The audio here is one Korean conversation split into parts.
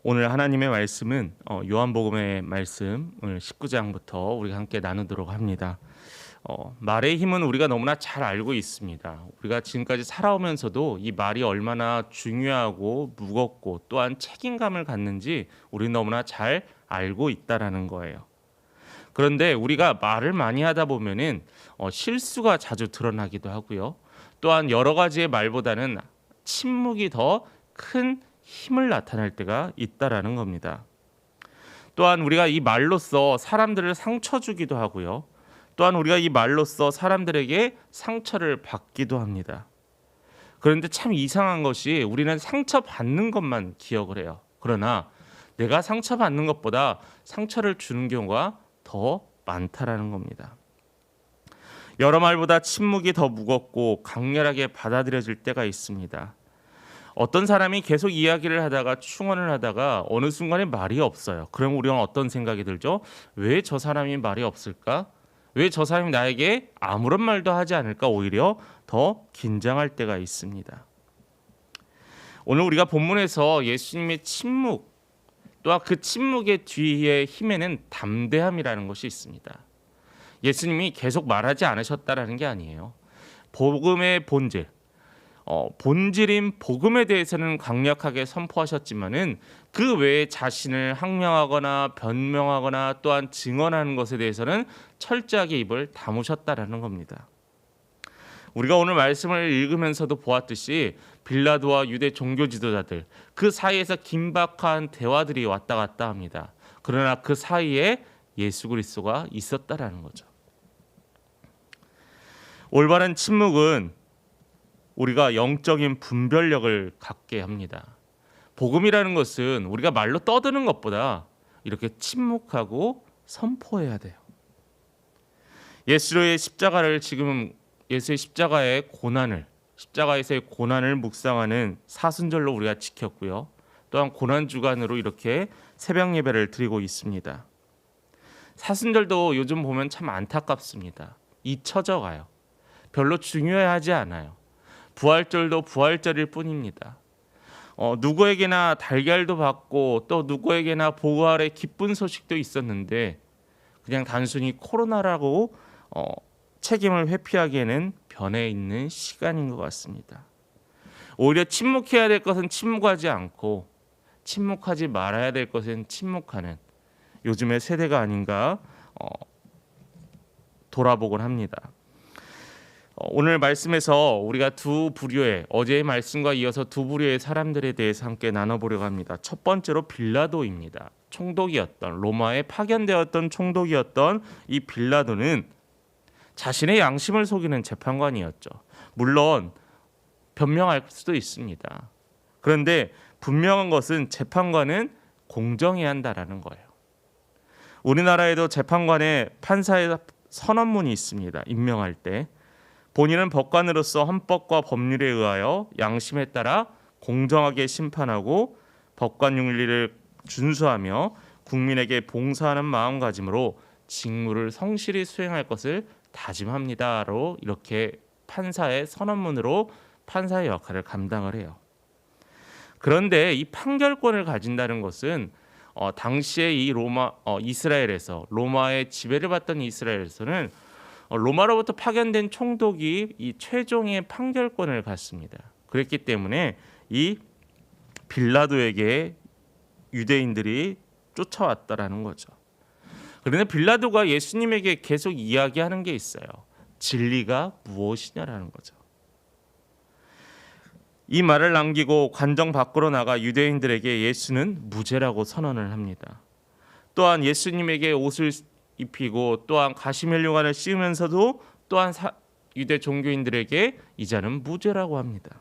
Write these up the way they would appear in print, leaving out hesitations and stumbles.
오늘 하나님의 말씀은 요한복음의 말씀 오늘 19장부터 우리가 함께 나누도록 합니다. 말의 힘은 우리가 너무나 잘 알고 있습니다. 우리가 지금까지 살아오면서도 이 말이 얼마나 중요하고 무겁고 또한 책임감을 갖는지 우리는 너무나 잘 알고 있다라는 거예요. 그런데 우리가 말을 많이 하다 보면은 실수가 자주 드러나기도 하고요. 또한 여러 가지의 말보다는 침묵이 더 큰 힘을 나타낼 때가 있다라는 겁니다. 또한 우리가 이 말로써 사람들을 상처 주기도 하고요. 또한 우리가 이 말로써 사람들에게 상처를 받기도 합니다. 그런데 참 이상한 것이 우리는 상처받는 것만 기억을 해요. 그러나 내가 상처받는 것보다 상처를 주는 경우가 더 많다라는 겁니다. 여러 말보다 침묵이 더 무겁고 강렬하게 받아들여질 때가 있습니다. 어떤 사람이 계속 이야기를 하다가 충언을 하다가 어느 순간에 말이 없어요. 그럼 우리는 어떤 생각이 들죠? 왜 저 사람이 말이 없을까? 왜 저 사람이 나에게 아무런 말도 하지 않을까? 오히려 더 긴장할 때가 있습니다. 오늘 우리가 본문에서 예수님의 침묵, 또한 그 침묵의 뒤에 힘에는 담대함이라는 것이 있습니다. 예수님이 계속 말하지 않으셨다라는 게 아니에요. 복음의 본질인 복음에 대해서는 강력하게 선포하셨지만은 그 외에 자신을 항명하거나 변명하거나 또한 증언하는 것에 대해서는 철저하게 입을 다무셨다라는 겁니다. 우리가 오늘 말씀을 읽으면서도 보았듯이 빌라도와 유대 종교 지도자들 그 사이에서 긴박한 대화들이 왔다 갔다 합니다. 그러나 그 사이에 예수 그리스도가 있었다라는 거죠. 올바른 침묵은 우리가 영적인 분별력을 갖게 합니다. 복음이라는 것은 우리가 말로 떠드는 것보다 이렇게 침묵하고 선포해야 돼요. 예수의 십자가의 십자가에서의 고난을 묵상하는 사순절로 우리가 지켰고요. 또한 고난 주간으로 이렇게 새벽 예배를 드리고 있습니다. 사순절도 요즘 보면 참 안타깝습니다. 잊혀져 가요. 별로 중요하지 않아요. 부활절도 부활절일 뿐입니다. 누구에게나 달걀도 받고 또 누구에게나 부활의 기쁜 소식도 있었는데 그냥 단순히 코로나라고 책임을 회피하기에는 변해 있는 시간인 것 같습니다. 오히려 침묵해야 될 것은 침묵하지 않고 침묵하지 말아야 될 것은 침묵하는 요즘의 세대가 아닌가 돌아보곤 합니다. 오늘 말씀에서 우리가 두 부류의 어제의 말씀과 이어서 두 부류의 사람들에 대해서 함께 나눠보려고 합니다. 첫 번째로 빌라도입니다. 총독이었던 로마에 파견되었던 총독이었던 이 빌라도는 자신의 양심을 속이는 재판관이었죠. 물론 변명할 수도 있습니다. 그런데 분명한 것은 재판관은 공정해야 한다라는 거예요. 우리나라에도 재판관의 판사의 선언문이 있습니다. 임명할 때. 본인은 법관으로서 헌법과 법률에 의하여 양심에 따라 공정하게 심판하고 법관 윤리를 준수하며 국민에게 봉사하는 마음가짐으로 직무를 성실히 수행할 것을 다짐합니다로 이렇게 판사의 선언문으로 판사의 역할을 감당을 해요. 그런데 이 판결권을 가진다는 것은 당시에 이 이스라엘에서 로마의 지배를 받던 이스라엘에서는 로마로부터 파견된 총독이 이 최종의 판결권을 갖습니다. 그랬기 때문에 이 빌라도에게 유대인들이 쫓아왔다라는 거죠. 그런데 빌라도가 예수님에게 계속 이야기하는 게 있어요. 진리가 무엇이냐라는 거죠. 이 말을 남기고 관정 밖으로 나가 유대인들에게 예수는 무죄라고 선언을 합니다. 또한 예수님에게 옷을 입히고 또한 가시멜류관을 씌우면서도 또한 유대 종교인들에게 이 자는 무죄라고 합니다.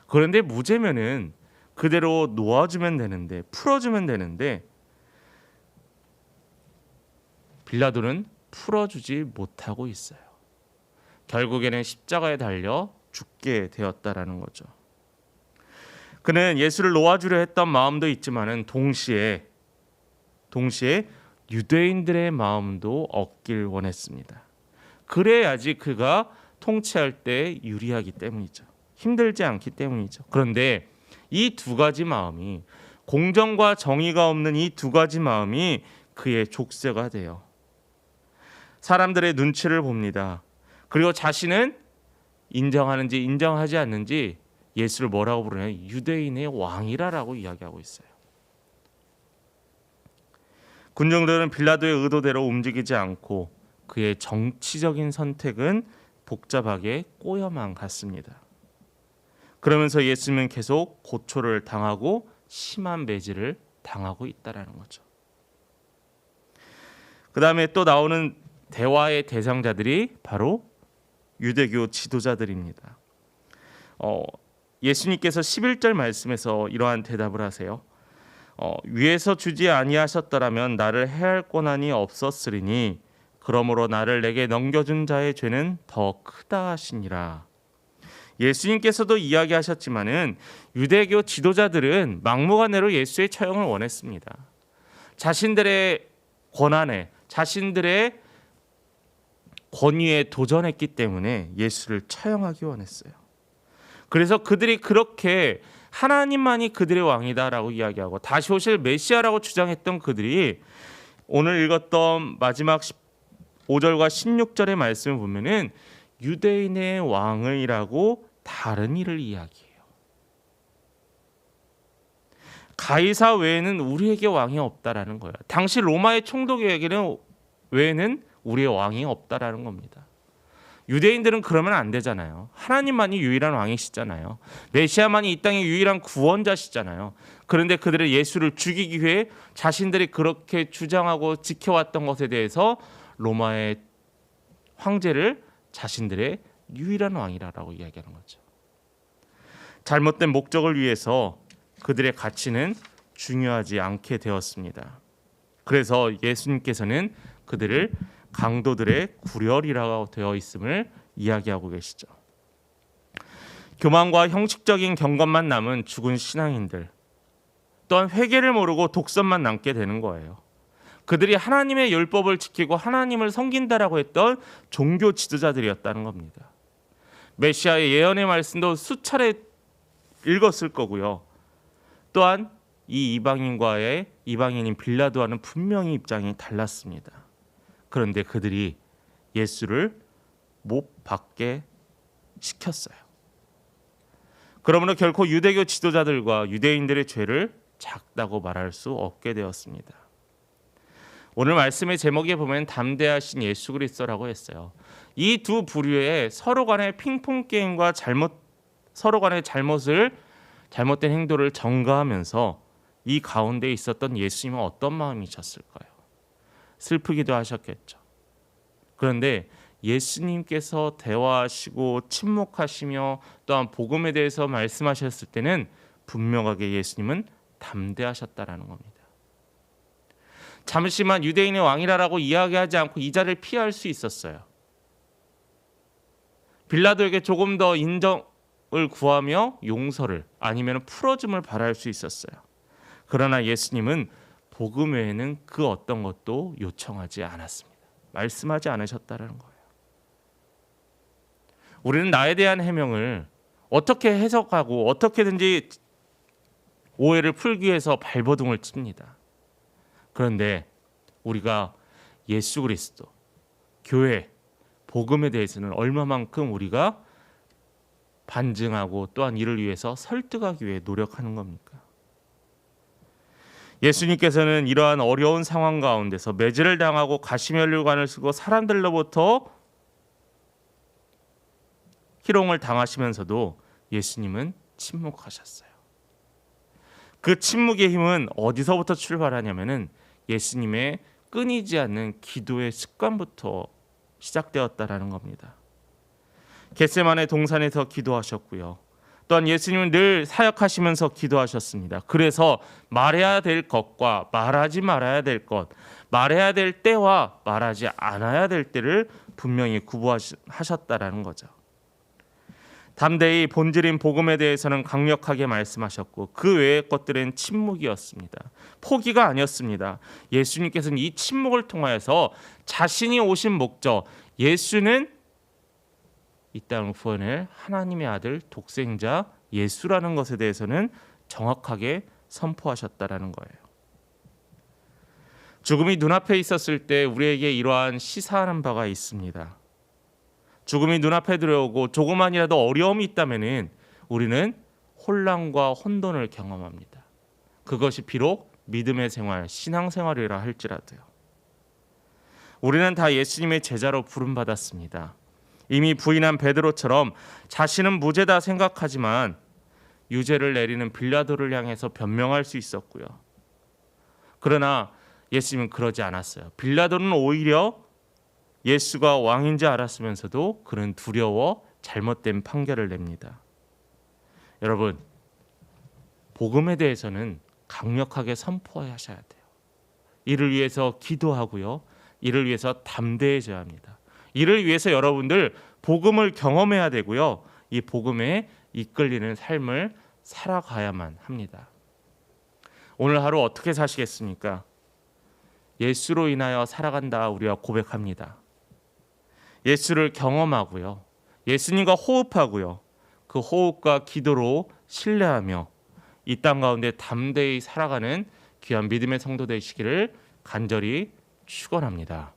그런데 무죄면은 그대로 놓아주면 되는데 풀어주면 되는데 빌라도는 풀어주지 못하고 있어요. 결국에는 십자가에 달려 죽게 되었다라는 거죠. 그는 예수를 놓아주려 했던 마음도 있지만은 동시에 유대인들의 마음도 얻길 원했습니다. 그래야지 그가 통치할 때 유리하기 때문이죠. 힘들지 않기 때문이죠. 그런데 이 두 가지 마음이, 공정과 정의가 없는 이 두 가지 마음이 그의 족쇄가 돼요. 사람들의 눈치를 봅니다. 그리고 자신은 인정하는지 인정하지 않는지 예수를 뭐라고 부르냐면 유대인의 왕이라고 이야기하고 있어요. 군중들은 빌라도의 의도대로 움직이지 않고 그의 정치적인 선택은 복잡하게 꼬여만 갔습니다. 그러면서 예수님은 계속 고초를 당하고 심한 매질을 당하고 있다라는 거죠. 그 다음에 또 나오는 대화의 대상자들이 바로 유대교 지도자들입니다. 예수님께서 11절 말씀에서 이러한 대답을 하세요. 위에서 주지 아니하셨더라면 나를 해할 권한이 없었으리니 그러므로 나를 내게 넘겨준 자의 죄는 더 크다 하시니라. 예수님께서도 이야기하셨지만은 유대교 지도자들은 막무가내로 예수의 처형을 원했습니다. 자신들의 권한에, 자신들의 권위에 도전했기 때문에 예수를 처형하기 원했어요. 그래서 그들이 그렇게 하나님만이 그들의 왕이다라고 이야기하고 다시 오실 메시아라고 주장했던 그들이 오늘 읽었던 마지막 5절과 16절의 말씀을 보면은 유대인의 왕이라고 다른 이를 이야기해요. 가이사 외에는 우리에게 왕이 없다라는 거예요. 당시 로마의 총독에게는 외에는 우리의 왕이 없다라는 겁니다. 유대인들은 그러면 안 되잖아요. 하나님만이 유일한 왕이시잖아요. 메시아만이 이 땅의 유일한 구원자시잖아요. 그런데 그들은 예수를 죽이기 위해 자신들이 그렇게 주장하고 지켜왔던 것에 대해서 로마의 황제를 자신들의 유일한 왕이라고 이야기하는 거죠. 잘못된 목적을 위해서 그들의 가치는 중요하지 않게 되었습니다. 그래서 예수님께서는 그들을 강도들의 구렬이라고 되어 있음을 이야기하고 계시죠. 교만과 형식적인 경건만 남은 죽은 신앙인들, 또한 회개를 모르고 독선만 남게 되는 거예요. 그들이 하나님의 율법을 지키고 하나님을 섬긴다라고 했던 종교 지도자들이었다는 겁니다. 메시아의 예언의 말씀도 수차례 읽었을 거고요. 또한 이 이방인인 빌라도와는 분명히 입장이 달랐습니다. 그런데 그들이 예수를 못 받게 시켰어요. 그러므로 결코 유대교 지도자들과 유대인들의 죄를 작다고 말할 수 없게 되었습니다. 오늘 말씀의 제목에 보면 담대하신 예수 그리스도라고 했어요. 이 두 부류의 서로 간의 핑퐁 게임과 서로 간의 잘못된 행동을 전가하면서 이 가운데 있었던 예수님은 어떤 마음이셨을까요? 슬프기도 하셨겠죠. 그런데 예수님께서 대화하시고 침묵하시며 또한 복음에 대해서 말씀하셨을 때는 분명하게 예수님은 담대하셨다라는 겁니다. 잠시만 유대인의 왕이라고 이야기하지 않고 이 자리를 피할 수 있었어요. 빌라도에게 조금 더 인정을 구하며 용서를 아니면 풀어줌을 바랄 수 있었어요. 그러나 예수님은 복음 외에는 그 어떤 것도 요청하지 않았습니다. 말씀하지 않으셨다는 거예요. 우리는 나에 대한 해명을 어떻게 해석하고 어떻게든지 오해를 풀기 위해서 발버둥을 칩니다. 그런데 우리가 예수 그리스도, 교회, 복음에 대해서는 얼마만큼 우리가 반증하고 또한 이를 위해서 설득하기 위해 노력하는 겁니까? 예수님께서는 이러한 어려운 상황 가운데서 매질을 당하고 가시면류관을 쓰고 사람들로부터 희롱을 당하시면서도 예수님은 침묵하셨어요. 그 침묵의 힘은 어디서부터 출발하냐면은 예수님의 끊이지 않는 기도의 습관부터 시작되었다라는 겁니다. 겟세마네 동산에서 기도하셨고요. 또한 예수님은 늘 사역하시면서 기도하셨습니다. 그래서 말해야 될 것과 말하지 말아야 될 것, 말해야 될 때와 말하지 않아야 될 때를 분명히 구분하셨다라는 거죠. 담대히 본질인 복음에 대해서는 강력하게 말씀하셨고 그 외의 것들은 침묵이었습니다. 포기가 아니었습니다. 예수님께서는 이 침묵을 통하여서 자신이 오신 목적, 예수는 이 땅을 구원할 하나님의 아들 독생자 예수라는 것에 대해서는 정확하게 선포하셨다라는 거예요. 죽음이 눈앞에 있었을 때 우리에게 이러한 시사하는 바가 있습니다. 죽음이 눈앞에 들어오고 조그만이라도 어려움이 있다면은 우리는 혼란과 혼돈을 경험합니다. 그것이 비록 믿음의 생활, 신앙생활이라 할지라도요. 우리는 다 예수님의 제자로 부름받았습니다. 이미 부인한 베드로처럼 자신은 무죄다 생각하지만 유죄를 내리는 빌라도를 향해서 변명할 수 있었고요. 그러나 예수님은 그러지 않았어요. 빌라도는 오히려 예수가 왕인지 알았으면서도 그는 두려워 잘못된 판결을 냅니다. 여러분, 복음에 대해서는 강력하게 선포하셔야 돼요. 이를 위해서 기도하고요. 이를 위해서 담대해져야 합니다. 이를 위해서 여러분들 복음을 경험해야 되고요. 이 복음에 이끌리는 삶을 살아가야만 합니다. 오늘 하루 어떻게 사시겠습니까? 예수로 인하여 살아간다 우리가 고백합니다. 예수를 경험하고요. 예수님과 호흡하고요. 그 호흡과 기도로 신뢰하며 이 땅 가운데 담대히 살아가는 귀한 믿음의 성도 되시기를 간절히 축원합니다.